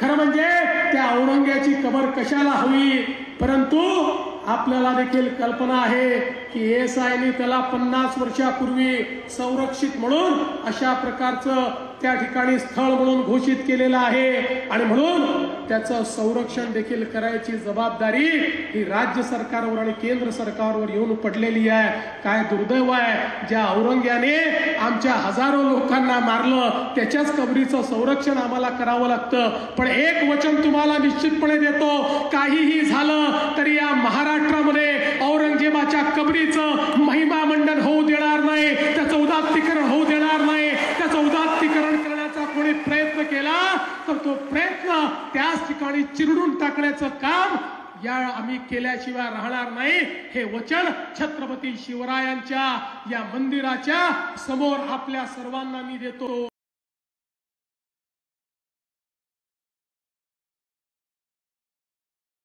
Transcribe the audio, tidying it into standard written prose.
खरं म्हणजे त्या औरंग्याची कबर कशाला हवी, परंतु आपल्याला देखील कल्पना आहे की एएसआयने त्याला 50 वर्षापूर्वी संरक्षित म्हणून अशा प्रकारचं त्या ठिकाणी स्थळ म्हणून घोषित केलेलं आहे आणि म्हणून त्याचं संरक्षण देखील करायची जबाबदारी ही राज्य सरकारवर आणि केंद्र सरकारवर येऊन पडलेली आहे। काय दुर्दैव आहे, ज्या औरंग्याने आमच्या हजारो लोकांना मारलं त्याच्याच कबरीचं संरक्षण आम्हाला करावं लागतं। पण एक वचन तुम्हाला निश्चितपणे देतो, काहीही झालं तरी या महाराष्ट्रामध्ये औरंगजेबाच्या कबरीचं महिमा मंडन होऊ देणार नाही, त्याचं उदात्तीकरण होऊ देणार नाही। त्याचं उदात्तीकरण करण्याचा कोणी प्रयत्न केला तर तो प्रयत्न त्याच ठिकाणी चिरडून टाकण्याचं काम या आम्ही केल्याशिवाय राहणार नाही। हे वचन छत्रपती शिवरायांच्या या मंदिराच्या समोर आपल्या सर्वांना मी देतो।